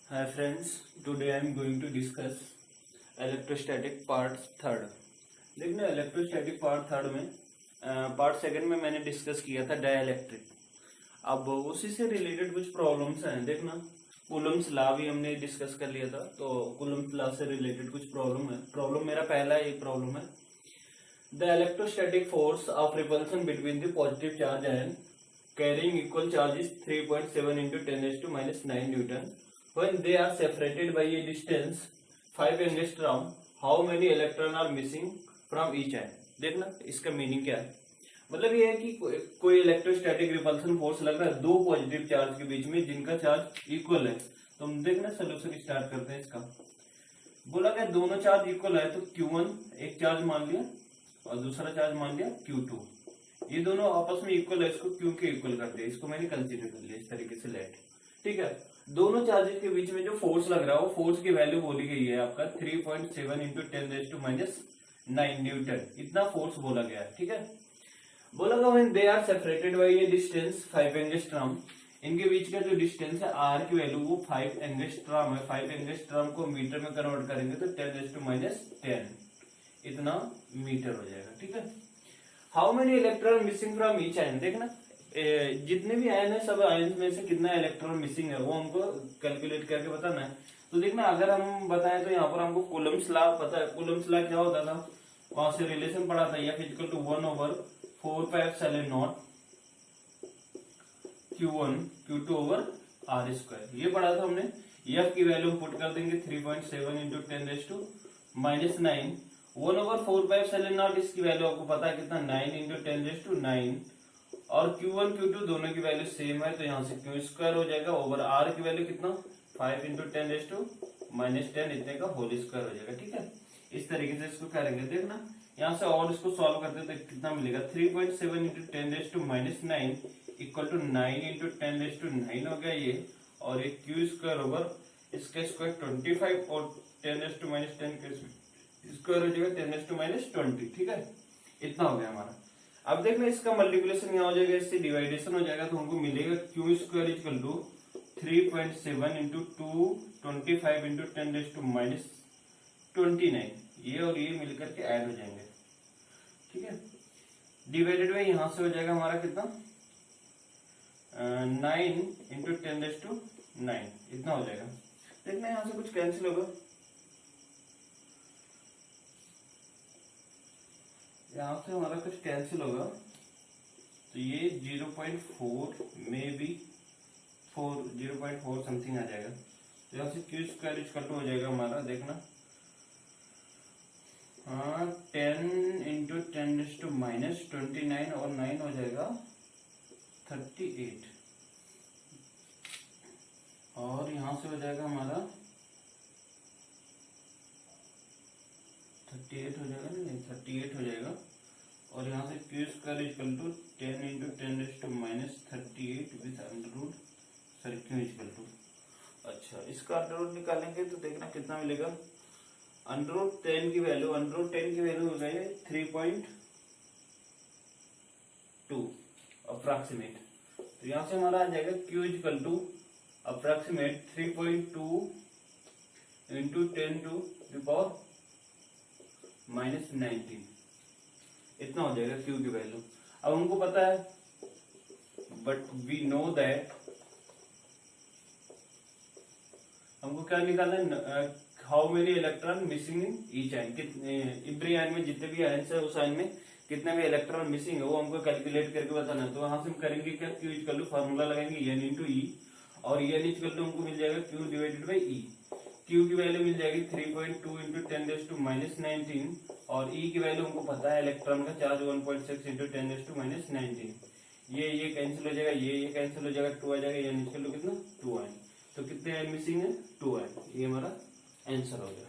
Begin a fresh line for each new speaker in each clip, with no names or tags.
Hi friends, today I am going to discuss electrostatic part third. देखना electrostatic part third में part second में मैंने discuss किया था डाइलेक्ट्रिक। अब उसी से रिलेटेड कुछ प्रॉब्लम्स हैं। देखना कूलम्स लॉ भी हमने डिस्कस कर लिया था, तो कूलम्स लॉ से रिलेटेड कुछ प्रॉब्लम है। प्रॉब्लम मेरा पहला एक प्रॉब्लम है, the electrostatic force of repulsion between the positive charge and carrying equal charge is 3.7 into 10 raised to minus 9 Newton. When they are separated by a distance 5 angstrom, how many electron are missing from each end? देखना इसका meaning क्या है। मतलब ये है कि कोई electrostatic repulsion force लग रहा है दो पॉजिटिव चार्ज के बीच में जिनका चार्ज इक्वल है। तो हम देखना सोल्यूशन स्टार्ट करते हैं इसका। बोला क्या दोनों चार्ज इक्वल है, तो Q1 एक चार्ज मान लिया और दूसरा चार्ज मान लिया Q2। ये दोनों आपस में इक्वल है, इसको क्यों के इक्वल कर दिया, इसको मैंने कंसीडर कर लिया इस तरीके से लेट। ठीक है, दोनों चार्जेस के बीच में जो फोर्स लग रहा है वो फोर्स की वैल्यू बोली गई है आपका 3.7 into 10 raise to minus 9 newton, इतना फोर्स बोला गया है। ठीक है, बोला गया when they are separated by a distance 5 angstrom, इनके बीच का जो डिस्टेंस है आर की वैल्यू वो 5 एंगस्ट्रॉम है। 5 एंगस्ट्रॉम को मीटर में कन्वर्ट करेंगे तो 10 रेज़ टू माइनस 10 इतना मीटर हो जाएगा। ठीक है, how many electron missing from each ion, देखना जितने भी आयन है सब आयन में से कितना इलेक्ट्रॉन मिसिंग है वो हमको कैलकुलेट करके बताना है। तो देखना अगर हम बताएं तो यहाँ पर हमको कूलम्स लॉ पता है। कूलम्स लॉ क्या होता था, वहां से रिलेशन पढ़ा था, F equal to 1/4πε0 Q1 Q2 over R square, ये पढ़ा था हमने। F की वैल्यू पुट कर देंगे 3.7 इंटू 10 रेज़ टू माइनस 9, 1/4πε0 इसकी वैल्यू आपको पता है कितना 9 इंटू 10 रेज़ टू 9, और Q1 Q2 दोनों की वैल्यू सेम है तो यहाँ से Q स्क्वायर हो जाएगा ओवर R की वैल्यू कितना 5 इंटू 10 रेज़ टू माइनस 10 इतने का होल स्क्वायर हो जाएगा। ठीक है, इस तरीके से इसको करेंगे। देखना यहाँ से और इसको सॉल्व करते हैं तो कितना मिलेगा 3.7 into 10 raise to minus 9 equal to 9 into 10 raise to 9 हो गया ये, और एक Q स्क्वायर ओवर इसका स्क्वायर 25 और 10 रेज़ टू माइनस 10 का स्क्वायर हो जाएगा 10 रेज़ टू माइनस 20। ठीक है, इतना हो गया हमारा। अब देखना इसका मल्टीप्लिकेशन यहाँ हो जाएगा, इससे डिवाइडेशन हो जाएगा तो हमको मिलेगा Q square equal to 3.7 into 225 into 10 raise to minus 29, ये और ये मिलकर के ऐड हो जाएंगे। ठीक है, डिवाइडेड बाई यहाँ से हो जाएगा हमारा कितना 9 इंटू 10 रेज़ टू 9 इतना हो जाएगा। देखना यहाँ से कुछ कैंसिल होगा, यहाँ से हमारा कुछ कैंसिल होगा तो ये 0.4 में भी 0.4 समथिंग आ जाएगा। तो यहाँ से Q स्क्वायर इक्वल टू हो जाएगा हमारा, देखना 10 इंटू 10 रेज़ टू माइनस 29 और 9 हो जाएगा 38, और यहाँ से हो जाएगा हमारा 38 हो जाएगा, नहीं 38 हो जाएगा, और यहाँ से Q square equal to 10 into 10 raise to minus 38 with under root sorry Q equal to, अच्छा इसका अंडर रूट निकालेंगे तो देखना कितना मिलेगा, अंडर रूट 10 की वैल्यू हो गई 3.2 अप्रॉक्सीमेट। तो यहाँ से हमारा आ जाएगा Q equal to approximate 3.2 into 10 to the power minus 19 इतना हो जाएगा Q की वैल्यू। अब हमको पता है, बट वी नो दैट, हमको क्या निकालना है, how many electron missing in each ion, कितने एवरी आयन में जितने भी आयन है उस आयन में कितने भी इलेक्ट्रॉन मिसिंग है वो हमको कैलकुलेट करके बताना है। तो वहां से हम करेंगे क्या, Q इक्वल टू फार्मूला लगाएंगे N इंटू E, और N इक्वल टू हमको मिल जाएगा Q divided by E। Q की वैल्यू मिल जाएगी 3.2 इंटू 10 रेज़ टू माइनस 19, और E की वैल्यू हमको पता है इलेक्ट्रॉन का charge 1.6 into 10 raise to minus 19। ये कैंसिल हो जाएगा, ये कैंसिल हो जाएगा, 2 आ जाएगा, N इक्वल टू कितना 2 आयन। तो कितने आयन मिसिंग है 2 आयन, ये हमारा आंसर हो गया।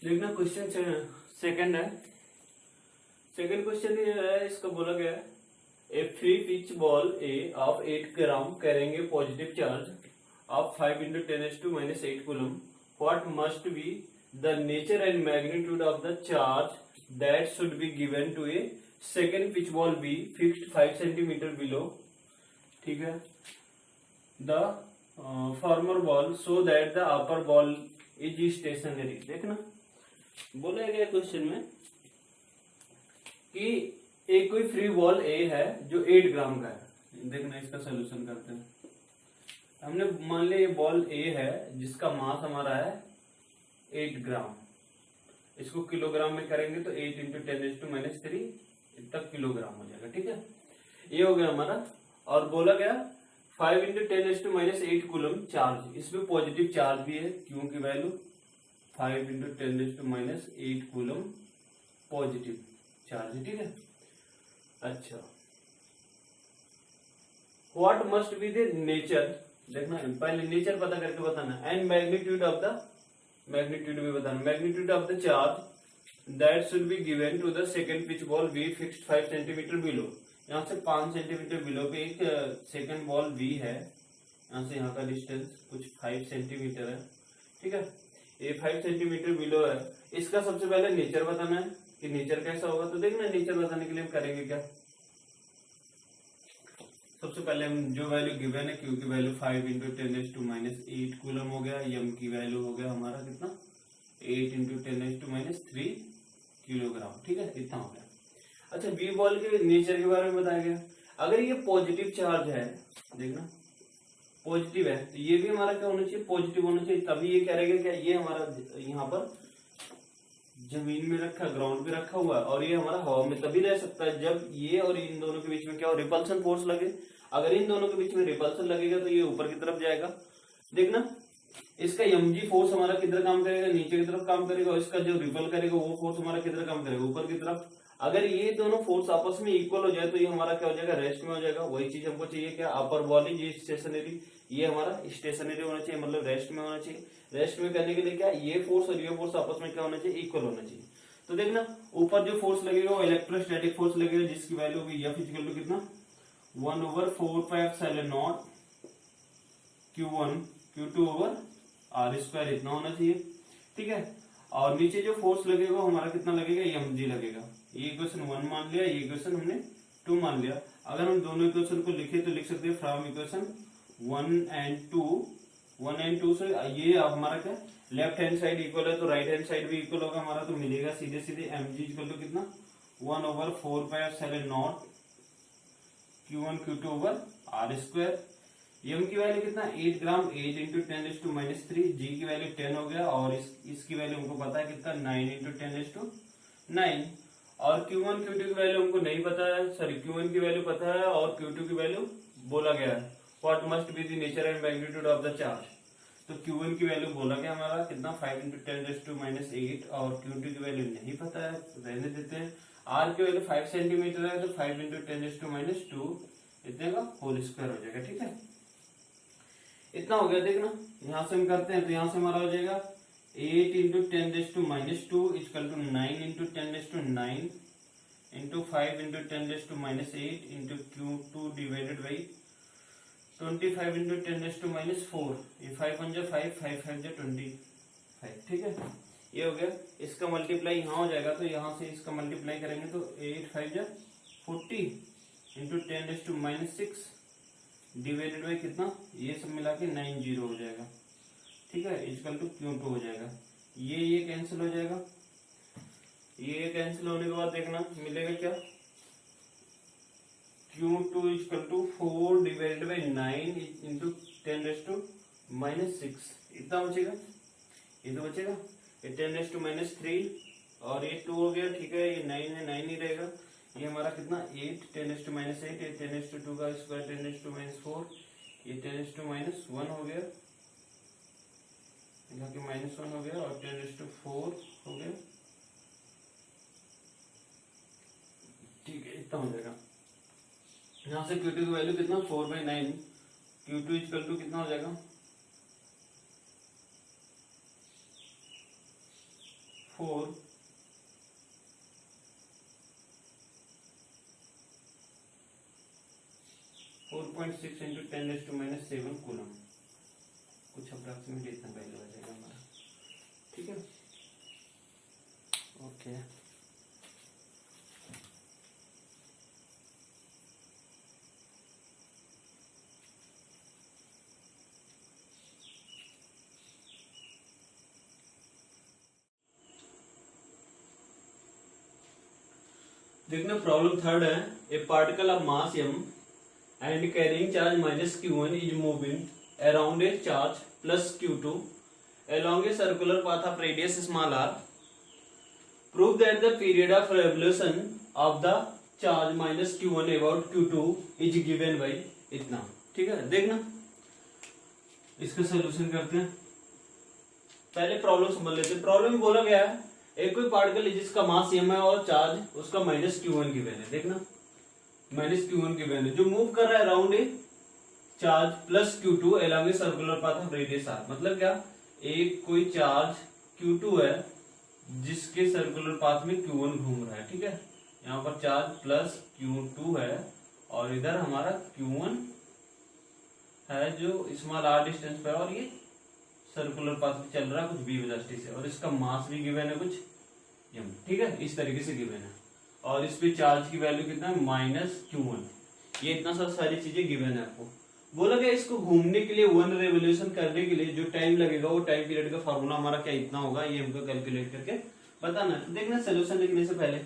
देखना क्वेश्चन सेकंड है, सेकेंड क्वेश्चन ये है, इसका बोला गया है a free pitch ball a of 8 gram carrying a positive charge of 5 into 10⁻⁸ coulomb. What must be the nature and magnitude of the charge that should be given to a second pitch ball B fixed 5 centimeter below, ठीक है, the former ball so that the upper ball is stationary. देखना बोला गया question में कि एक कोई free ball ए है जो 8 ग्राम का है. देखना इसका सोल्यूशन करते हैं. हमने मान लिया ये बॉल ए है जिसका मास हमारा है 8 ग्राम. इसको किलोग्राम में करेंगे तो 8 into 10⁻³ तक किलोग्राम हो जाएगा. ठीक है, ये हो गया हमारा. और बोला गया 5 into 10⁻⁸ कूलम चार्ज. इसमें पॉजिटिव चार्ज भी है, क्यू की value 5 into 10⁻⁸ coulomb positive charge है. ठीक है, अच्छा, what must be the nature. देखना पहले नेचर पता करके बताना. And magnitude of the, magnitude भी बताना, magnitude of the charge that should be given to the second pitch ball be fixed 5 centimetre below. यहाँ से 5 सेंटीमीटर बिलो पे एक सेकंड बॉल बी है. यहाँ से यहाँ का डिस्टेंस कुछ 5 सेंटीमीटर है. ठीक है, ये 5 सेंटीमीटर बिलो है. इसका सबसे पहले नेचर बताना है कि नेचर कैसा होगा. तो देखना नेचर बताने के लिए हम करेंगे क्या. सबसे पहले हम जो वैल्यू गिवन है, क्यू की वैल्यू 5 into 10⁻⁸ कूलम हो गया. एम की वैल्यू हो गया हमारा कितना 8 into 10⁻³ किलोग्राम. ठीक है, इतना हो गया. अच्छा, बी बॉल के नेचर के बारे में बताया गया. अगर ये पॉजिटिव चार्ज है, देखना पॉजिटिव है, तो ये भी हमारा क्या होना चाहिए, पॉजिटिव होना चाहिए. तभी ये क्या रहेगा, क्या ये हमारा यहाँ पर जमीन में रखा, ग्राउंड पे रखा हुआ है, और ये हमारा हवा में तभी रह सकता है जब ये और इन दोनों के बीच में क्या हो, रिपल्सन फोर्स लगे. अगर इन दोनों के बीच में रिपल्सन लगेगा तो ये ऊपर की तरफ जाएगा. देखना इसका mg फोर्स हमारा किधर काम करेगा, नीचे की तरफ काम करेगा. और इसका जो रिपल करेगा वो फोर्स हमारा किधर काम करेगा, ऊपर की तरफ. अगर ये दोनों फोर्स आपस में इक्वल हो जाए तो ये हमारा क्या हो जाएगा, रेस्ट में हो जाएगा. वही चीज हमको चाहिए, क्या, अपर बॉल इज स्टेशनरी. ये हमारा स्टेशनरी होना चाहिए, मतलब रेस्ट में होना चाहिए. रेस्ट में करने के लिए क्या, ये फोर्स और ये फोर्स आपस में क्या होना चाहिए, इक्वल होना चाहिए. तो देखना ऊपर जो फोर्स लगेगा वो इलेक्ट्रोस्टैटिक फोर्स लगेगा, जिसकी वैल्यू होगी F इक्वल टू कितना 1/4πε0 Q1 Q2/r². इतना होना चाहिए. ठीक है, और नीचे जो फोर्स लगेगा वो हमारा कितना लगेगा, mg लगेगा. ये इक्वेशन 1 मान लिया, ये इक्वेशन हमने 2 मान लिया. अगर हम दोनों इक्वेशन को लिखे तो लिख सकते हैं फ्रॉम इक्वेशन 1 and 2 से ये हमारा क्या, लेफ्ट हैंड साइड इक्वल है तो राइट हैंड साइड भी इक्वल होगा हमारा. तो मिलेगा सीधे सीधे mg इक्वल टू कितना 1/4πε0 Q1 Q2/r². m की वैल्यू कितना 8 ग्राम, 8 into 10⁻⁻3. g की वैल्यू 10 हो गया, और इसकी वैल्यू हमको पता है कितना 9 into 10⁻⁹. और Q1 Q2 की वैल्यू हमको नहीं पता है, सॉरी Q1 की वैल्यू पता है और Q2 की वैल्यू बोला गया है. What must be the nature and magnitude of the charge. तो Q1 की वैल्यू बोला गया हमारा कितना 5 into 10⁻⁸, और Q2 की वैल्यू नहीं पता है, रहने देते हैं. R की वैल्यू 5 सेंटीमीटर है, तो 5 into 10⁻² इतने का होल स्क्वायर हो जाएगा. ठीक है, इतना हो गया. देखना यहाँ से हम करते हैं तो यहाँ से हमारा हो जाएगा 8 into 10⁻² equal to 9 into 10⁹ into 5 into 10⁻8 into Q2 divided by 25 into 10⁻4. ये 5 1 जा 5, 5 5 जा 25. ठीक है, ये हो गया. इसका मल्टीप्लाई यहाँ हो जाएगा, तो यहाँ से इसका मल्टीप्लाई करेंगे तो 8 5 जा 40 into 10⁻6 डिवाइडेड बाई कितना, ये सब मिला के 90 हो जाएगा. ठीक है, इक्वल टू Q2 हो जाएगा. ये कैंसिल हो जाएगा. ये कैंसिल होने के बाद देखना मिलेगा क्या, Q2 equal to 4 divided by 9 into 10⁻6. इतना बचेगा, ये तो बचेगा. ये 10⁻3 और ये 2 हो गया. ठीक है, ये 9 है, 9 ही रहेगा. ये हमारा कितना 8 10⁻8, ये 10⁻2 का स्क्वायर 10⁻4, ये 10⁻1 हो गया, यहाँ के -1 हो गया, और 10⁻4 हो गया. ठीक है, इतना हो जाएगा. यहाँ से Q2 की वैल्यू कितना 4/9. Q2 इक्वल टू कितना हो जाएगा 4 4.6 इंटू 10⁻⁻7 कूलम, कुछ अप्रॉक्सीमेट इतना वैल्यू आ जाएगा हमारा। ठीक है, ओके। देखना प्रॉब्लम थर्ड है, ए particle of mass m and carrying charge minus q1 is moving around a charge plus q2 along a circular path of radius small r. Prove that the period of revolution of the charge minus q1 about q2 is given by इतना। ठीक है, देखना इसका solution करते हैं। पहले problem समझ लेते हैं। प्रॉब्लम में बोला गया है एक कोई पार्टिकल जिसका मास m है और चार्ज उसका माइनस q1 गिवन है। देखना माइनस q1 गिवन है, जो मूव कर रहा है around a charge plus q2 along a circular path of radius r। मतलब क्या, एक कोई चार्ज q2 है जिसके सर्कुलर पाथ में q1 घूम रहा है। ठीक है, यहाँ पर चार्ज प्लस q2 है और इधर हमारा q1 है जो स्मॉल r डिस्टेंस पे, और ये सर्कुलर पाथ में चल रहा है कुछ b वेलोसिटी से, और इसका मास भी गिवन है कुछ m। ठीक है, इस तरीके से गिवन है, और इस पे चार्ज की वैल्यू कितना है माइनस q1। ये इतना सारी चीजें गिवन है आपको। बोला गया इसको घूमने के लिए, वन रेवोल्यूशन करने के लिए जो टाइम लगेगा वो टाइम पीरियड का फार्मूला हमारा क्या इतना होगा, ये हमको कैलकुलेट करके बताना। तो देखना सोल्यूशन लिखने से पहले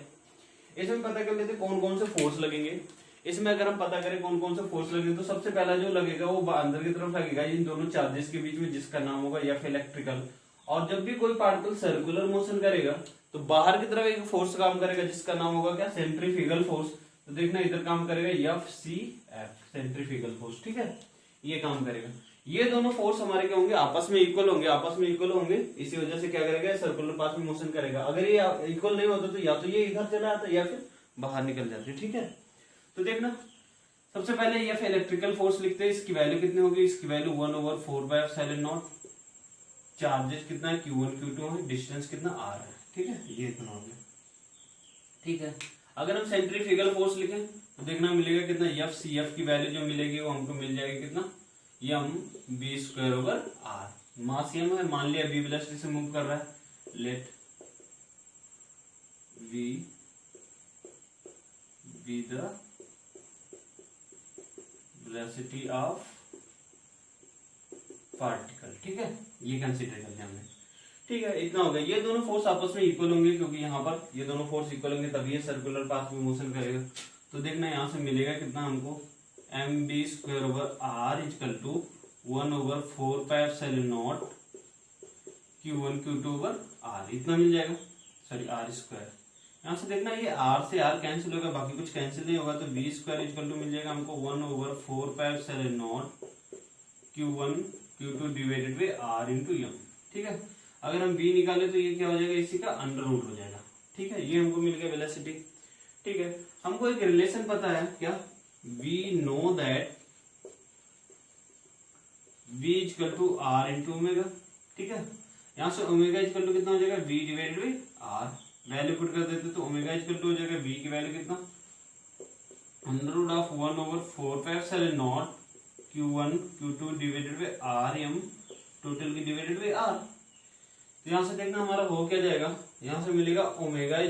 इसमें पता कर लेते कौन कौन से फोर्स लगेंगे। इसमें अगर हम पता करें कौन कौन से फोर्स लगेंगे तो सबसे पहला जो लगेगा वो अंदर की तरफ लगेगा इन दोनों चार्जेस के बीच में, जिसका नाम होगा एफ इलेक्ट्रिकल। और जब भी कोई पार्टिकल सर्कुलर मोशन करेगा तो बाहर की तरफ एक फोर्स काम करेगा जिसका नाम होगा क्या, सेंट्रीफ्यूगल फोर्स। तो देखना इधर काम करेगा F C F, centrifugal force. ठीक है, ये काम करेगा। ये दोनों फोर्स हमारे क्या होंगे, आपस में इक्वल होंगे, आपस में इक्वल होंगे। इसी वजह से क्या करेगा, सर्कुलर पाथ में मोशन करेगा। अगर ये इक्वल नहीं होता तो या तो ये इधर चला आता या फिर बाहर निकल जाते। ठीक है, तो देखना सबसे पहले एफ इलेक्ट्रिकल फोर्स लिखते हैं। इसकी वैल्यू कितनी होगी, इसकी वैल्यू 1/4πε0। चार्जेस कितना है, q1 q2 है, डिस्टेंस कितना r है। ठीक है, ये इतना हो गया। ठीक है, अगर हम सेंट्रीफ्यूगल फोर्स लिखें तो देखना मिलेगा कितना, एफ सी एफ की वैल्यू जो मिलेगी वो हमको मिल जाएगी कितना, m/r। मास m है, मान लिया v वेलोसिटी से मूव कर रहा है, let v be the velocity of particle. ठीक है, ये कंसीडर कर लिया हमने। ठीक है, इतना हो गया। ये दोनों फोर्स आपस में इक्वल होंगे क्योंकि यहाँ पर ये दोनों फोर्स इक्वल होंगे तभी ये सर्कुलर पाथ में मोशन करेगा। तो देखना यहाँ से मिलेगा कितना हमको, mv²/r = 1/4πε0 q1 q2/r, इतना मिल जाएगा। Sorry r²। यहाँ से देखना ये r से r कैंसिल होगा, बाकी कुछ कैंसिल नहीं होगा, तो v² = मिल जाएगा हमको 1/4πε0 q1 q2 / r × m। ठीक है, अगर हम v निकाले तो ये क्या हो जाएगा, इसी का अंडर रूट हो जाएगा। ठीक है, ये हमको मिल गया वेलोसिटी। ठीक है, हमको एक रिलेशन पता है क्या, we know that v = r × omega. ठीक है, यहाँ से ओमेगा = कितना हो जाएगा, v / r। वैल्यू पुट कर देते तो ओमेगा = हो जाएगा v की वैल्यू कितना, √1/4πε0 q1 q2 / rm टोटल की डिवाइडेड बाई r। तो यहाँ से देखना हमारा हो क्या जाएगा, यहाँ से मिलेगा ओमेगा =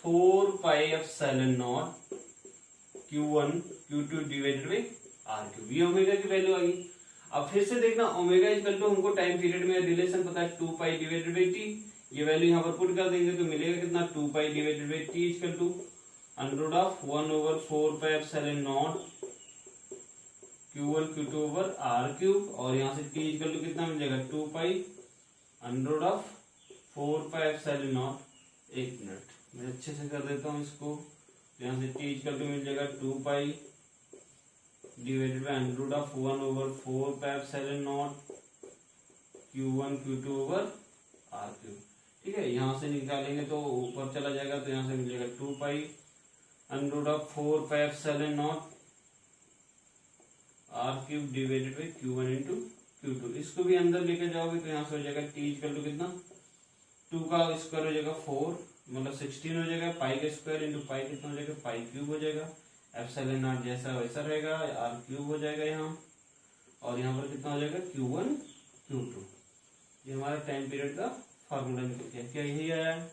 √4πε0 q1 q2 / r³। ये ओमेगा की वैल्यू आ गई। अब फिर से देखना ओमेगा = हमको टाइम पीरियड में रिलेशन पता है 2π / t। ये वैल्यू यहाँ पर पुट कर देंगे तो मिलेगा कितना, 2π / t = √1/4πε0 q1 q2/r³। और यहाँ से t = कितना मिल जाएगा, 2π √4πε0। एक मिनट मैं अच्छे से कर देता हूँ इसको। तो यहाँ से t = मिल जाएगा 2π / √1/4πε0 q1 q2/r³। ठीक है, यहाँ से निकालेंगे तो ऊपर चला जाएगा, तो यहाँ से मिल जाएगा 2π √4πε0 r³ / q1 × q2। इसको भी अंदर लेके जाओगे तो यहाँ से हो जाएगा t = कितना, 2 का स्क्वायर हो जाएगा 4
मतलब 16 हो जाएगा, पाई का स्क्वायर इंटू पाई कितना हो जाएगा, पाई क्यूब हो जाएगा। एप्सिलॉन नॉट जैसा वैसा रहेगा, आर क्यूब हो जाएगा यहाँ, और यहाँ पर कितना हो जाएगा Q1 Q2। ये हमारा टाइम पीरियड का फॉर्मूला निकल गया। क्या यही आया है?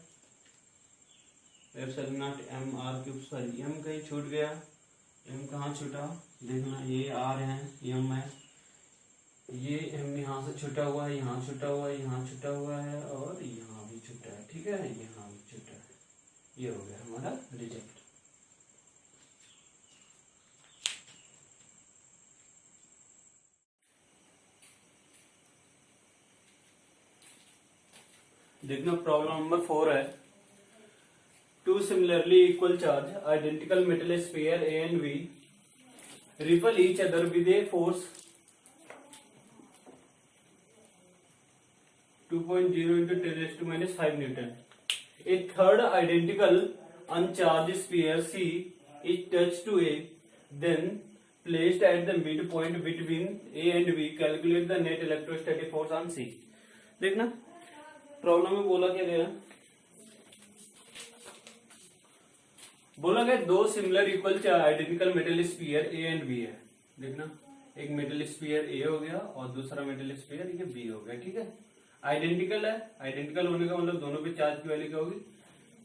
Epsilon naught M R cube, sorry M कहीं छूट गया, एम कहाँ छूटा देखना, ये आर है, एम है, ये एम यहाँ से छुटा हुआ है, यहाँ छुटा हुआ है, यहाँ छुटा हुआ है, और यहाँ भी छुटा है, ठीक है, यहाँ भी छुटा है। ये हो गया हमारा रिजल्ट।
देखना प्रॉब्लम नंबर 4 है। Two similarly equal charge identical metal sphere A and B repel each other with a force 2.0 into 10⁻⁵ Newton. A third identical uncharged sphere C is touched to A, then placed at the midpoint between A and B. Calculate the net electrostatic force on C. देखना problem में बोला क्या गया, बोला गया दो similar equal identical metal sphere A and B है। देखना एक मेटल स्फीयर ए हो गया और दूसरा मेटल स्फीयर ये बी हो गया, ठीक है। आइडेंटिकल है, आइडेंटिकल होने का मतलब दोनों पे चार्ज की वैल्यू क्या होगी,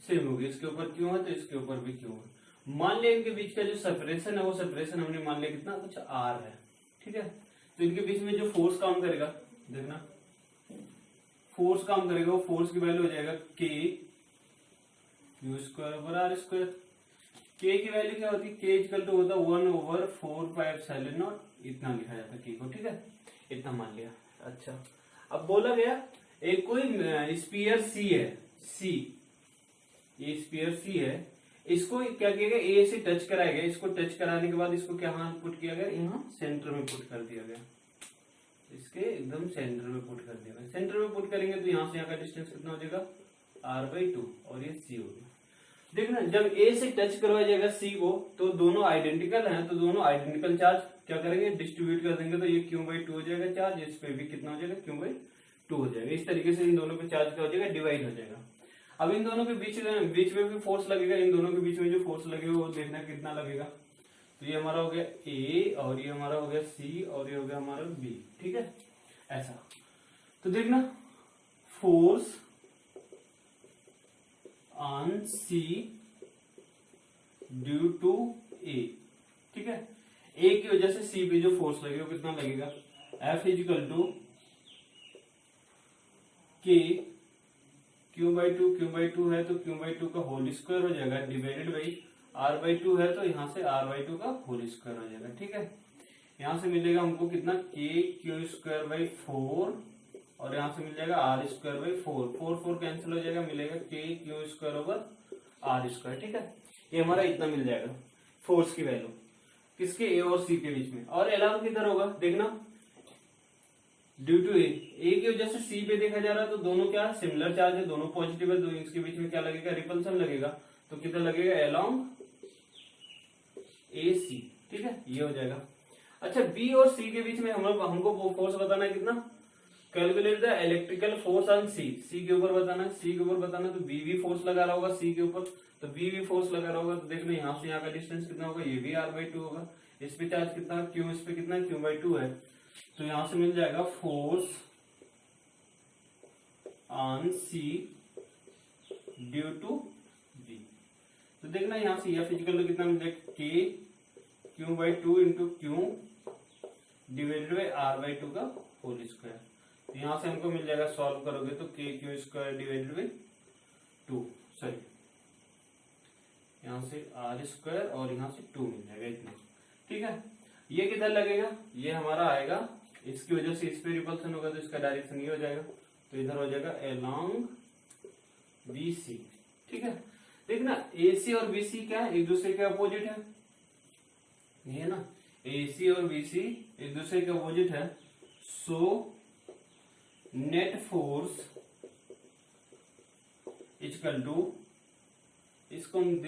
सेम होगी। इसके ऊपर क्यों है तो इसके ऊपर भी क्यों है। मान लिया इनके बीच का जो सेपरेशन है वो सेपरेशन हमने मान लिया कितना, कुछ आर है, ठीक है। तो इनके बीच में जो फोर्स काम करेगा, देखना फोर्स काम करेगा, वो फोर्स की वैल्यू हो जाएगा K Q square over R square. K की वैल्यू क्या होती है, के इक्वल टू होता है 1/4πε0, इतना लिखा जाता है के को, ठीक है, इतना मान लिया। अच्छा अब बोला गया एक कोई स्फीयर सी है, सी ये स्फीयर सी है, इसको क्या किया गया, ए से टच कराया गया, इसको टच कराने के बाद इसको क्या पुट किया गया, यहाँ सेंटर में पुट कर दिया गया, इसके एकदम सेंटर में पुट कर दिया गया। सेंटर में पुट करेंगे तो यहाँ से यहाँ का डिस्टेंस कितना हो जाएगा r/2 और ये c हो गया। देखना जब ए से टच करवाया जाएगा सी को तो दोनों आइडेंटिकल हैं, तो दोनों आइडेंटिकल चार्ज क्या करेंगे, डिस्ट्रीब्यूट कर देंगे, तो ये Q/2 हो जाएगा चार्ज, इस पे भी कितना हो जाएगा Q/2 हो जाएगा। इस तरीके से इन दोनों पे चार्ज क्या हो जाएगा, डिवाइड हो जाएगा। अब इन दोनों के बीच में भी फोर्स लगेगा, इन दोनों के बीच में जो फोर्स लगेगा वो देखना कितना लगेगा। तो ये हमारा हो गया ए और ये हमारा हो गया सी और ये हो गया हमारा बी, ठीक है ऐसा। तो देखना force on C due to A, ठीक है। ए की वजह से सी पे जो फोर्स लगेगा कितना लगेगा, F इजिकल टू के Q/2 है तो Q/2 का होल स्क्वायर हो जाएगा डिवाइडेड बाई R/2 है तो यहाँ से R/2 का होल स्क्वायर हो जाएगा, ठीक है। यहाँ से मिलेगा हमको कितना KQ²/4 और यहाँ से मिल जाएगा R²/4, 4 कैंसिल हो जाएगा, मिलेगा KQ²/R², ठीक है। ये हमारा इतना मिल जाएगा फोर्स की वैल्यू किसके, ए और सी के बीच में। और अलार्म किधर होगा, देखना ड्यू टू ए की वजह से सी पे देखा जा रहा है तो दोनों क्या सिमिलर चार्ज है, दोनों पॉजिटिव है, तो इसके बीच में क्या लगेगा, रिपल्सन लगेगा, तो कितना लगेगा अलोंग ए सी, ठीक है ये हो जाएगा। अच्छा बी और सी के बीच में हमको फोर्स बताना है कितना, calculate the electrical force on C, C के ऊपर बताना है, सी के ऊपर बताना है, तो बी भी फोर्स लगा रहा होगा सी के ऊपर, तो बी भी फोर्स लगा रहा होगा, तो देखना यहाँ से यहाँ का डिस्टेंस कितना होगा, ये भी R/2 होगा, इस पे चार्ज कितना क्यू, इस पे कितना Q/2 है, तो यहां से मिल जाएगा force on C due to B. तो देखना यहां से F इक्वल टू कितना मिल जाएगा, के Q/2 into Q divided by R/2 का होल स्क्वायर। तो यहां से हमको मिल जाएगा, सॉल्व करोगे तो KQ² डिवाइडेड बाई 2, सॉरी यहां से R² और यहां से 2 मिल जाएगा इतना, ठीक है। ये किधर लगेगा, ये हमारा आएगा, इसकी वजह से इस पे रिपल्सन होगा तो इसका डायरेक्शन ये हो जाएगा, तो इधर हो जाएगा अलोंग BC, ठीक है। देखना AC और BC क्या है, एक दूसरे के अपोजिट है, ये ना AC और BC एक दूसरे के अपोजिट है, so net force equal to, इसको हम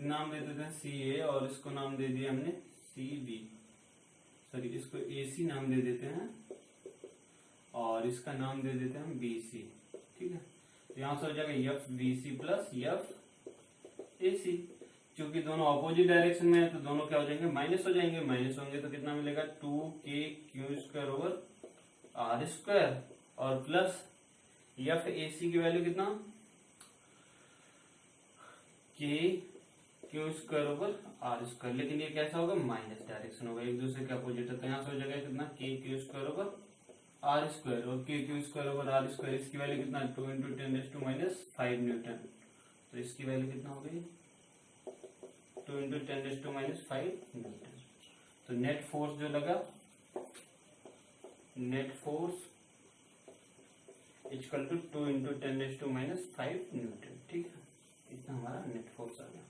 नाम दे देते हैं CA और इसको नाम दे दिया हमने CB, सॉरी इसको AC नाम दे देते हैं और इसका नाम दे देते हैं हम BC, ठीक है।
तो यहाँ से हो जाएगा F B C plus F A C. क्योंकि दोनों ऑपोजिट डायरेक्शन में है तो दोनों क्या हो जाएंगे, माइनस हो जाएंगे। माइनस होंगे तो कितना मिलेगा, 2k² ओवर आर स्क्वायर और प्लस एफ ए सी की वैल्यू कितना, k² ओवर आर स्क्वायर। लेकिन ये कैसा होगा, माइनस डायरेक्शन होगा, एक दूसरे के अपोजिट है। तो यहाँ से हो जाएगा कितना, k² ओवर आर स्क्वायर और k² ओवर आर स्क्वायर, इसकी वैल्यू कितना, 2 × 10⁻5 न्यूटन। तो इसकी वैल्यू कितना हो गई, 2 × 10⁻5 न्यूटन। तो नेट फोर्स जो लगा, net force equal to 2 × 10⁻5 newton. ठीक है, इतना हमारा नेट फोर्स आ गया।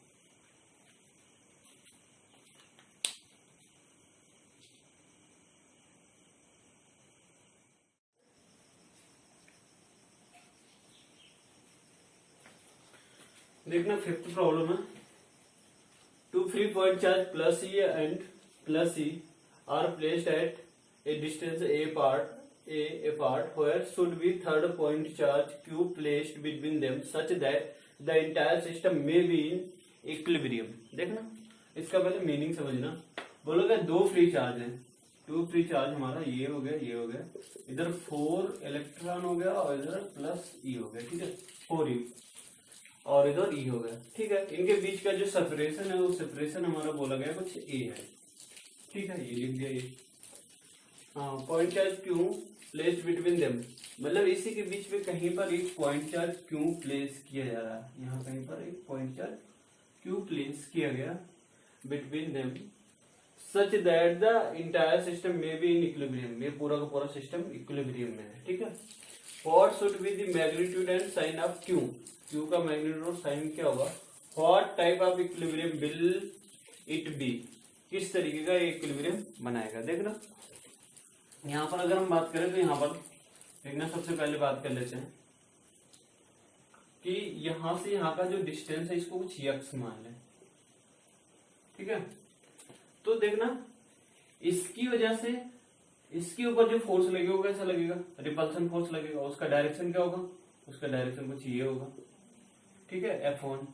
देखना फिफ्थ प्रॉब्लम है, two free point charge plus E and plus E are placed at a distance A apart where should be third point charge q placed between them such that the entire system may be in equilibrium। देखना इसका पहले meaning समझना। बोलोगे दो free charge हैं, to free charge हमारा ये हो गया, ये हो गया, इधर 4 इलेक्ट्रॉन हो गया और इधर प्लस ई हो गया। ठीक है, 4 ई और इधर ई हो गया। ठीक है, इनके बीच का जो सेपरेशन है वो सेपरेशन हमारा बोला गया कुछ ए है। ठीक है, ये लिख दिया ये। हाँ, पॉइंट चार्ज क्यों प्लेस बिटवीन देम, मतलब इसी के बीच में कहीं पर एक पॉइंट चार्ज क्यों प्लेस किया जा रहा है। यहाँ कहीं पर एक पॉइंट चार्ज क्यों प्लेस किया गया between them such that the entire system में बी इन इक्विलिब्रियम, ये पूरा का पूरा सिस्टम इक्विलिब्रियम में है। ठीक है, what should be the magnitude and sign of Q, Q का मैग्नीट्यूड और साइन क्या होगा। What type of equilibrium will it be, किस तरीके का इक्विलिब्रियम बनाएगा। देखना यहाँ पर अगर हम बात करें तो यहाँ पर देखना, सबसे पहले बात कर लेते हैं कि यहां से यहाँ का जो डिस्टेंस है इसको कुछ यक्स मान लें। ठीक है, तो देखना इसकी वजह से इसके ऊपर जो फोर्स लगेगा वो कैसा लगेगा, रिपल्सन फोर्स लगेगा। उसका डायरेक्शन क्या होगा, उसका डायरेक्शन कुछ ये होगा। ठीक है, F1।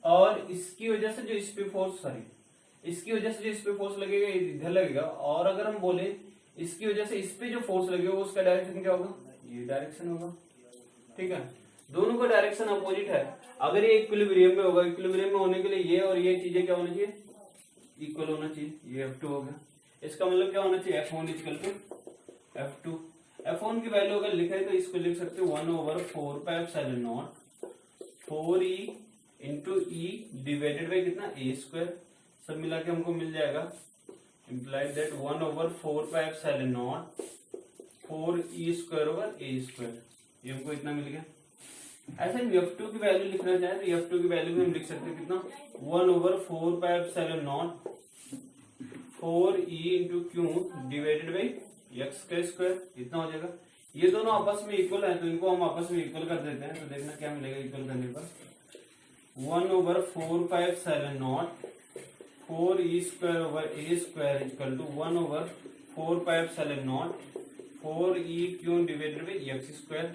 और इसकी वजह से जो इस पे फोर्स, इसकी वजह से जो इस पे फोर्स लगेगा ये इधर लगेगा। और अगर हम बोले इसकी वजह से इस पे जो फोर्स लगेगा उसका डायरेक्शन क्या होगा, ये डायरेक्शन होगा। ठीक है, दोनों का डायरेक्शन अपोजिट है। अगर ये इक्विलिब्रियम में होगा, इक्विलिब्रियम में होने के लिए ये और ये चीजें क्या होना चाहिए, इक्वल होना चाहिए। ये F2 हो गया, इसका मतलब क्या होना चाहिए, F1 equal to F2। F1 की वैल्यू अगर लिखे तो इसको लिख सकते हो 1/4πε0 4e into E divided by कितना, a²। सब मिला के हमको मिल जाएगा, implied that 1/4πε0 4e² over a²। ये हमको इतना मिल गया। ऐसे F2 की वैल्यू लिखना चाहे तो F2 की वैल्यू भी हम लिख सकते हैं कितना, 1/4πε0 4e into Q divided by x²। इतना हो जाएगा। ये दोनों आपस में इक्वल है तो इनको हम आपस में इक्वल कर देते हैं। तो देखना क्या मिलेगा इक्वल करने पर, 1/4πε0 4e² over a² equal to 1/4πε0 4e³ divided by x²।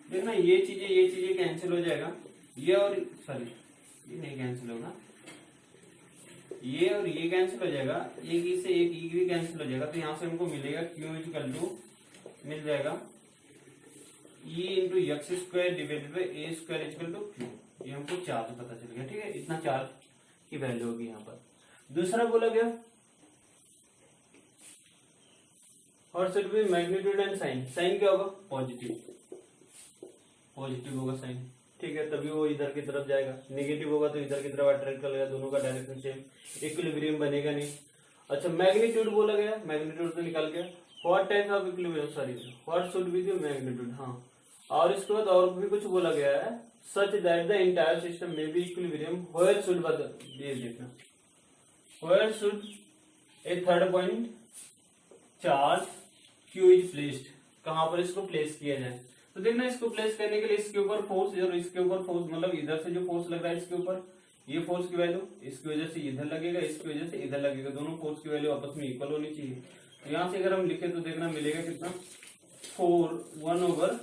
देखना ये चीजें कैंसिल हो जाएगा, ये और ये नहीं कैंसिल होगा, ये और ये कैंसिल हो जाएगा, एक ई से एक ई भी कैंसिल हो जाएगा। तो यहाँ से हमको मिलेगा q इक्वल टू मिल जाएगा e into x² divided by a² equal to q। ये हमको चार्ज पता चल गया। ठीक है, इतना चार्ज की वैल्यू होगी यहाँ पर। दूसरा बोला गया और should be magnitude and sign, sign क्या होगा, पॉजिटिव होगा साइन। ठीक है, तभी वो इधर की तरफ जाएगा। नेगेटिव होगा तो इधर की तरफ अट्रैक्ट करेगा, दोनों का डायरेक्शन सेम, इक्विलिब्रियम बनेगा नहीं। अच्छा, मैग्नीट्यूड बोला गया, मैग्नीट्यूड तो निकाल गया। What type of equilibrium, sorry what should be the magnitude. हाँ, और इसके बाद और भी कुछ बोला गया है, such that the entire system में बी इक्विलिब्रियम वेयर शुड बदल। ये देखना, where should a third point charge Q is placed, कहां पर इसको प्लेस किया जाए। तो देखना इसको प्लेस करने के लिए इसके ऊपर फोर्स और इसके ऊपर फोर्स, मतलब इधर से जो फोर्स लग रहा है इसके ऊपर, ये फोर्स की वैल्यू इसकी वजह से इधर लगेगा, इसकी वजह से इधर लगेगा, दोनों फोर्स की वैल्यू आपस में इक्वल होनी चाहिए। तो यहाँ से अगर हम लिखे तो देखना मिलेगा कितना, 1/4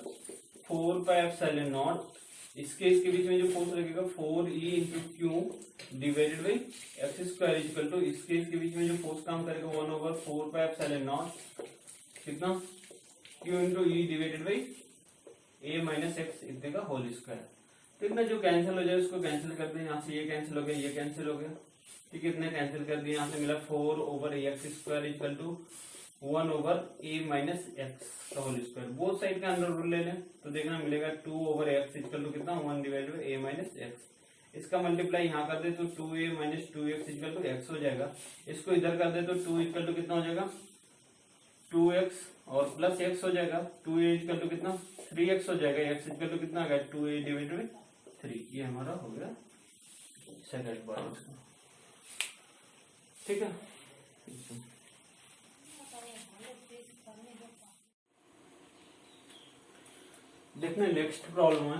4πε0, इसके बीच में जो फोर्स लगेगा 4e into Q divided by X square equal to इसके बीच में जो फोर्स काम करेगा 1/4πε0 कितना q into E divided by a minus x इतने का होल स्क्वायर। तो इतना जो कैंसिल हो जाए उसको कैंसिल कर दें, यहाँ से ये कैंसिल हो गया, ये कैंसिल हो गया, ठीक है, इतने कैंसिल कर दिए, यहाँ से मिला 4/x² equal to 1/a minus X का होल स्क्वायर। बोथ साइड का अंडर रूट ले लें तो देखना मिलेगा 2/x इक्वल टू कितना 1 divided by a minus x. इसका मल्टीप्लाई यहाँ कर दे तो 2a minus 2x equal to x हो जाएगा। इसको इधर कर दे तो 2 इक्वल टू कितना हो जाएगा 2x और प्लस x हो जाएगा, 2a इक्वल टू कितना 3x हो जाएगा, x इक्वल टू कितना आ गया 2a डिवाइडेड बाई 3। ये हमारा हो गया सेकंड पार्ट, ठीक है। देखना नेक्स्ट प्रॉब्लम है,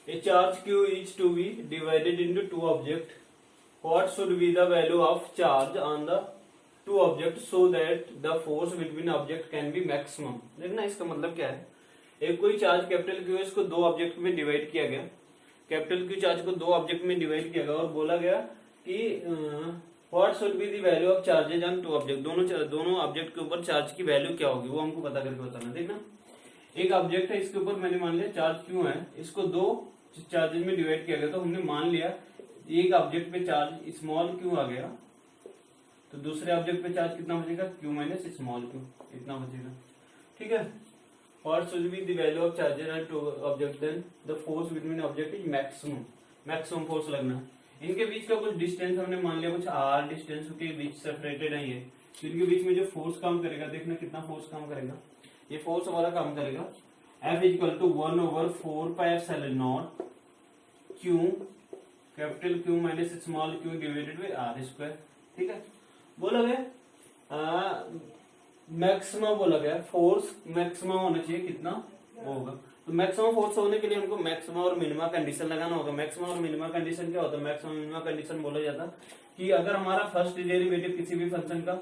ए charge q is to be divided into two objects. What should be the value of charge on the two objects so that the force between object can be maximum? देखना इसका मतलब क्या है, एक कोई charge capital Q है, इसको दो ऑब्जेक्ट में डिवाइड किया गया, कैपिटल Q चार्ज को दो ऑब्जेक्ट में डिवाइड किया गया और बोला गया कि what should be the value of charges on two object, दोनों ऑब्जेक्ट के ऊपर चार्ज की वैल्यू क्या होगी वो हमको पता करके बताना। देखना एक ऑब्जेक्ट है, इसके ऊपर मैंने मान लिया चार्ज Q है, इसको दो चार्जेज में डिवाइड किया गया, तो हमने मान लिया एक ऑब्जेक्ट पे चार्ज स्मॉल q आ गया, तो दूसरे ऑब्जेक्ट पे चार्ज कितना बचेगा q माइनस स्मॉल q, इतना बचेगा, ठीक है। What should be the value of charges on two object, then the force between object is maximum force लगना। इनके बीच का कुछ डिस्टेंस हमने मान लिया कुछ r डिस्टेंस के बीच सेपरेटेड है ये, तो इनके बीच में जो फोर्स काम करेगा देखना कितना फोर्स काम करेगा, ये फोर्स वाला काम करेगा F equal to 1/4πε0 Q capital Q minus small q divided by r square, ठीक है। बोला गया मैक्सिमम, बोला गया फोर्स मैक्सिमम होना चाहिए, कितना होगा, तो मैक्सिमम फोर्स होने के लिए हमको मैक्सिमम और मिनिमम कंडीशन लगाना होगा। मैक्सिमम और मिनिमम कंडीशन क्या होता है, मैक्सिमम मिनिमम कंडीशन बोला जाता कि अगर हमारा फर्स्ट डेरिवेटिव किसी भी फंक्शन का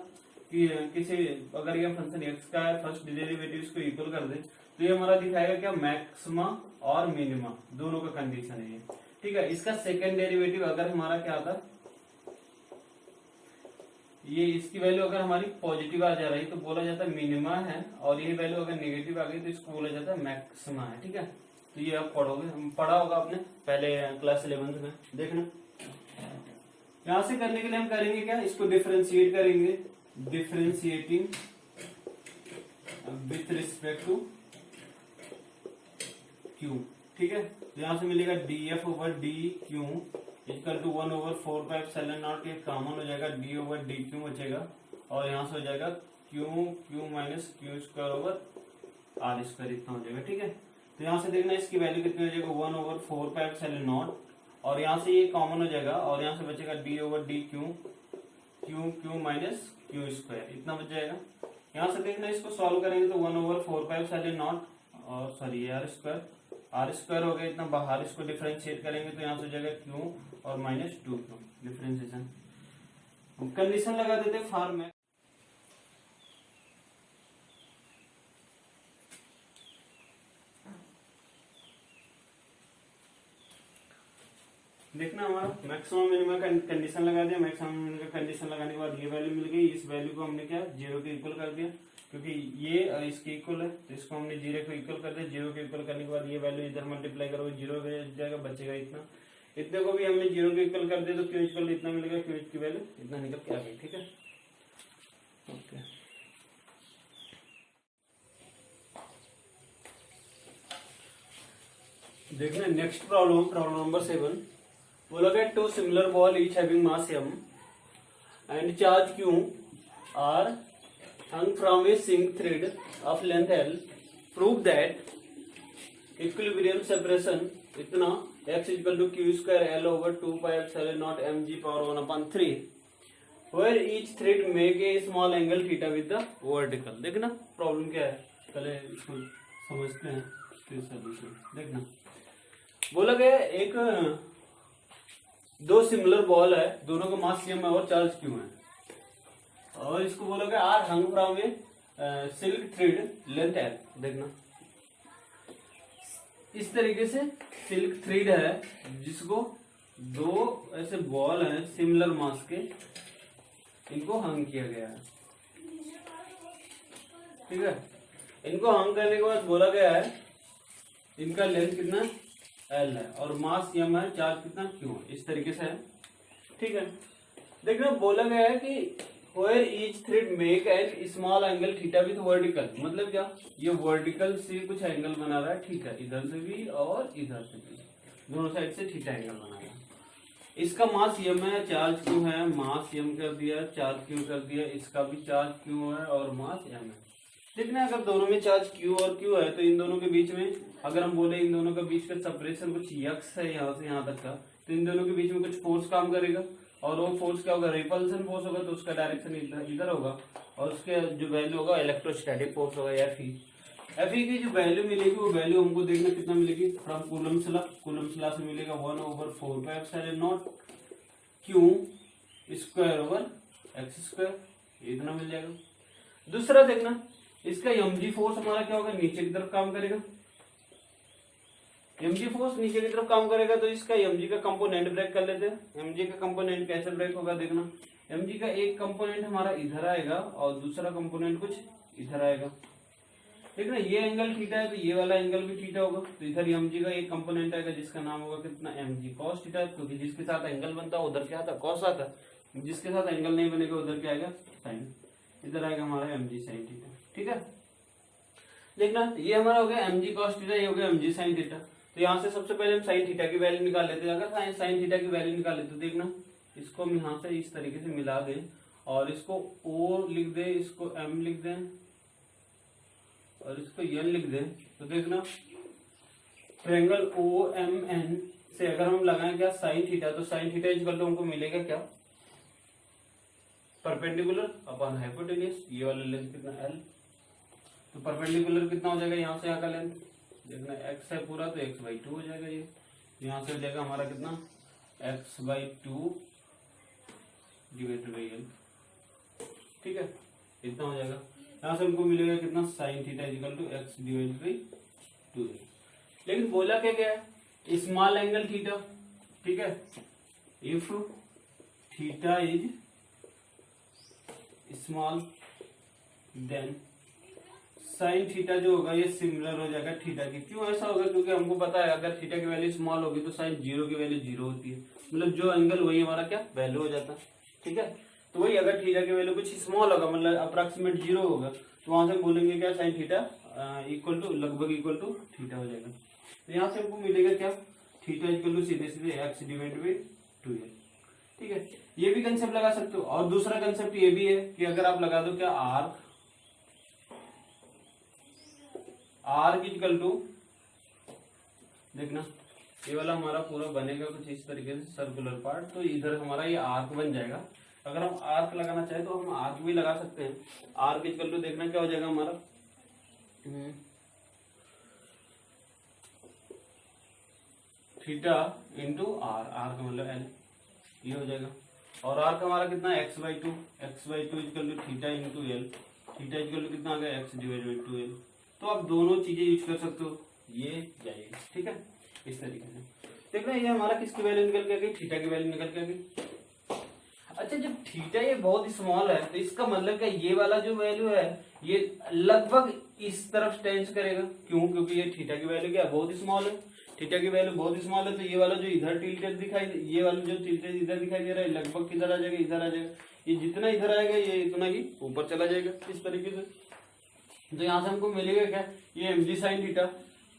अगर ये फंक्शन x का है, फर्स्ट डेरिवेटिव इसको इक्वल कर दे तो ये हमारा दिखाएगा क्या मैक्सिमा और मिनिमा दोनों का कंडीशन है ये, ठीक है। इसका सेकंड डेरिवेटिव अगर हमारा क्या आता है, ये इसकी वैल्यू अगर हमारी पॉजिटिव आ जा रही तो बोला जाता है मिनिमा है, और ये वैल्यू अगर नेगेटिव आ गई तो इसको बोला जाता है मैक्सिमा है, ठीक है। तो ये आप पढ़ोगे, हम पढ़ा होगा आपने पहले क्लास 11th में। देखना यहां से करने के लिए हम करेंगे क्या, इसको डिफरेंशिएट करेंगे, differentiating with respect to Q, ठीक है। तो यहां से मिलेगा dF/dQ इक्वल टू 1/4πε0, ये कॉमन हो जाएगा, d/dQ बचेगा और यहाँ से हो जाएगा Q माइनस Q²/r², इतना हो जाएगा, ठीक है। तो यहाँ से देखना इसकी वैल्यू कितनी हो जाएगा 1/4πε0 और यहाँ से ये कॉमन हो जाएगा और यहाँ से बचेगा d/dQ Q माइनस Q², इतना बच जाएगा। यहाँ से देखना इसको सॉल्व करेंगे तो 1/4πε0 और सॉरी r² हो गया, इतना बाहर इसको डिफरेंशिएट करेंगे तो यहाँ से हो जाएगा Q और माइनस 2Q, डिफरेंशिएशन हम कंडीशन लगा देते फॉर में। देखना हमारा मैक्सिमम मिनिमम कंडीशन लगा दिया, मैक्सिमम मिनिमम कंडीशन लगाने के बाद ये वैल्यू मिल गई, इस वैल्यू को हमने क्या 0 के इक्वल कर दिया क्योंकि ये और इसके इक्वल है, तो इसको हमने 0 को इक्वल कर दिया। 0 के इक्वल करने के बाद ये वैल्यू इधर मल्टीप्लाई करोगे 0 हो जाएगा, बचेगा इतना, इतने को भी हमने 0 के इक्वल कर दिया तो Q इक्वल इतना मिलेगा, Q की वैल्यू इतना निकल के आ गई, ठीक है। ओके देखना नेक्स्ट प्रॉब्लम, प्रॉब्लम नंबर 7 बोला गया two similar ball each having mass m and charge q are hung from a zinc thread of length L. Prove that equilibrium separation इतना x equal to q² L over 2πε0 mg power 1/3 where each thread make a small angle theta with the vertical। देखना problem क्या है, पहले इसको समझते हैं फिर solution. देखना बोला गया एक दो सिमिलर बॉल है, दोनों का मास m है और चार्ज q है और इसको बोला गया are hung from a silk thread length L। देखना इस तरीके से सिल्क थ्रेड है जिसको दो ऐसे बॉल हैं सिमिलर मास के, इनको हंग किया गया है। ठीक है, इनको हंग करने के बाद बोला गया है इनका लेंथ कितना L है और मास m है, चार्ज कितना Q है। इस तरीके से है। ठीक है, देखना बोला गया है कि where each thread make an small angle theta with vertical, मतलब क्या, ये वर्टिकल से कुछ एंगल बना रहा है। ठीक है, इधर से भी और इधर से भी, दोनों साइड से थीटा एंगल बना रहा है। इसका मास m है, चार्ज Q है, मास m कर दिया, चार्ज Q कर दिया, इसका भी चार्ज Q है और मास m है। देखना अगर दोनों में चार्ज Q और Q है तो इन दोनों के बीच में, अगर हम बोले इन दोनों के बीच का सेपरेशन कुछ x है यहाँ से यहाँ तक का, तो इन दोनों के बीच में कुछ फोर्स काम करेगा और वो फोर्स क्या होगा, रिपल्सन फोर्स होगा, तो उसका डायरेक्शन इधर होगा और उसके जो वैल्यू होगा इलेक्ट्रोस्टैटिक फोर्स होगा Fe की जो वैल्यू मिलेगी वो वैल्यू हमको देखना कितना मिलेगी फ्रॉम कूलम्स लॉ से मिलेगा 1/4πε0 Q square over x square, इतना मिल जाएगा। दूसरा देखना इसका mg फोर्स हमारा क्या होगा, नीचे की तरफ काम करेगा। mg फोर्स नीचे की तरफ काम करेगा तो इसका mg का कंपोनेंट ब्रेक कर लेते हैं। mg का कंपोनेंट कैसे ब्रेक होगा, देखना mg का एक कंपोनेंट हमारा इधर आएगा और दूसरा कंपोनेंट कुछ इधर आएगा। देखना ये एंगल थीटा है तो ये वाला एंगल भी थीटा होगा, तो इधर mg का एक कंपोनेंट आएगा जिसका नाम होगा कितना mg cos थीटा, क्योंकि जिसके साथ एंगल बनता है उधर क्या आता है cos आता है, जिसके साथ एंगल नहीं बनेगा उधर क्या आएगा sin, इधर आएगा हमारा mg sin थीटा। ठीक है, देखना ये हमारा हो गया mg cos थीटा, ये हो गया mg sin थीटा। तो यहाँ से सबसे पहले हम sin थीटा की वैल्यू निकाल लेते हैं। अगर sin थीटा की वैल्यू निकाले तो देखना इसको हम यहाँ से इस तरीके से मिला दें और इसको O लिख दें, इसको M लिख दें और इसको N लिख दें, तो देखना ट्रायंगल OMN से अगर हम लगाएं क्या sin थीटा, तो sin थीटा इक्वल टू हमको मिलेगा क्या, परपेंडिकुलर अपॉन हाइपोटेन्यूज, ये वाला लेंथ कितना L, तो परपेंडिकुलर कितना हो जाएगा यहाँ से यहाँ का लेंथ, देखना x है पूरा तो x/2 हो जाएगा, ये यहाँ से हो जाएगा हमारा कितना x/2 डिवाइडेड बाई L। ठीक है, इतना हो जाएगा। यहाँ से हमको मिलेगा कितना sin theta equal to x divided by 2L। लेकिन बोला क्या क्या है, स्मॉल एंगल थीटा। ठीक है, if theta is small then sine theta जो होगा ये सिमिलर हो जाएगा थीटा की। क्यों ऐसा होगा, क्योंकि हमको पता है अगर थीटा की वैल्यू स्मॉल होगी तो साइन जीरो की वैल्यू जीरो होती है, मतलब जो एंगल वही हमारा क्या वैल्यू हो जाता है। ठीक है, तो वही अगर थीटा की वैल्यू कुछ स्मॉल होगा मतलब अप्रोक्सीमेट जीरो होगा तो वहां से बोलेंगे क्या साइन थीटा इक्वल टू लगभग इक्वल टू थीटा हो जाएगा। तो यहाँ से हमको मिलेगा क्या, थीटा इक्वल टू सीधे सीधे x डिवाइडेड बाई 2L। ठीक है, ये भी कंसेप्ट लगा सकते हो। और दूसरा कंसेप्ट ये भी है कि अगर आप लगा दो क्या r इक्वल टू, देखना ये वाला हमारा पूरा बनेगा कुछ इस तरीके से सर्कुलर पार्ट, तो इधर हमारा ये आर्क बन जाएगा। अगर हम आर्क लगाना चाहे तो हम आर्क भी लगा सकते हैं। आर्क इक्वल टू देखना क्या हो जाएगा हमारा थीटा इंटू आर, आर का मतलब एल, ये हो जाएगा। और आर का हमारा कितना x/2, x/2 equal to theta into L, theta equal to कितना आ गया x डिवाइडेड बाई 2L। तो आप दोनों चीजें यूज कर सकते हो, ये जाएगा। ठीक है, इस तरीके से देखना ये हमारा किसकी वैल्यू निकल के आ गई, थीटा की वैल्यू निकल के आ गई। अच्छा, जब थीटा ये बहुत स्मॉल है तो इसका मतलब क्या, ये वाला जो वैल्यू है ये लगभग इस तरफ टेंस करेगा। क्यों, क्योंकि ये थीटा की वैल्यू क्या बहुत स्मॉल है, थीटा की वैल्यू बहुत स्मॉल है, तो ये वाला जो इधर टिल्टेड दिखाई, ये वाला जो टिल्टेड इधर दिखाई दे रहा है लगभग किधर आ जाएगा, इधर आ जाएगा। ये जितना इधर आएगा ये इतना ही ऊपर चला जाएगा इस तरीके से। तो यहाँ से हमको मिलेगा क्या, ये mg sin थीटा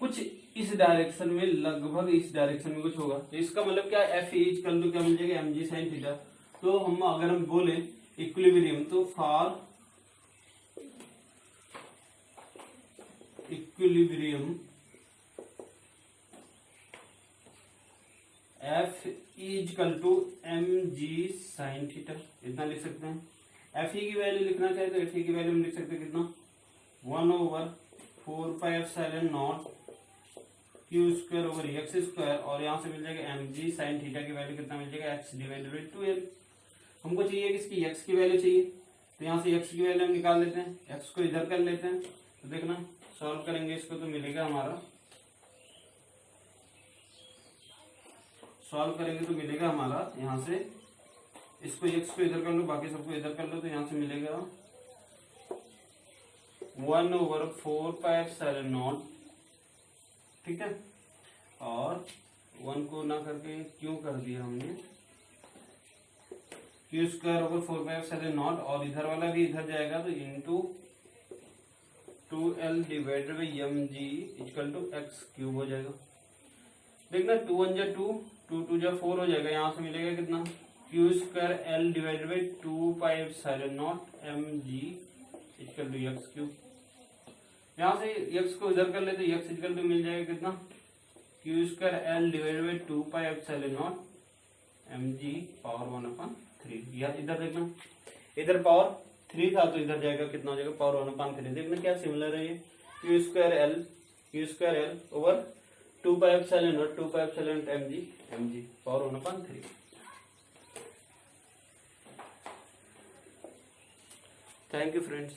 कुछ इस डायरेक्शन में, लगभग इस डायरेक्शन में कुछ होगा। तो इसका मतलब क्या Fe इक्वल टू क्या मिल जाएगा mg sin थीटा। तो हम अगर हम बोले इक्विलिब्रियम, तो for equilibrium F equal to mg sin theta, इतना लिख सकते हैं। Fe की वैल्यू लिखना चाहे तो Fe की वैल्यू हम लिख सकते हैं कितना 1/4πε0 Q square over x square, और यहाँ से मिल जाएगा mg sin थीटा की वैल्यू कितना मिल जाएगा x डिवाइडेड बाई 2L। हमको चाहिए किसकी, x की वैल्यू चाहिए, तो यहाँ से x की वैल्यू हम निकाल लेते हैं, x को इधर कर लेते हैं। तो देखना सॉल्व करेंगे इसको तो मिलेगा हमारा सॉल्व करेंगे तो मिलेगा हमारा यहाँ से, इसको x को इधर कर लो, बाकी सबको इधर कर लो, तो यहाँ से मिलेगा 1/4πε0, ठीक है। और 1 को ना करके क्यों कर दिया हमने, q²/4πε0, और इधर वाला भी इधर जाएगा तो into 2l divided by mg equal to x³ हो जाएगा। देखना 2 1 जा 2, 2 2 जा 4 हो जाएगा, यहाँ से मिलेगा कितना, q²l divided by 2πε0 mg equal to x³। यहाँ से x को इधर कर ले तो x इक्वल टू मिल जाएगा कितना, q²l divided by 2πε0 mg power 1/3। या इधर देखना, इधर पावर 3 था तो इधर जाएगा कितना हो जाएगा, पावर 1/3। देखना क्या सिमिलर है ये, q²l over 2πε0 mg power 1/3। Thank you friends.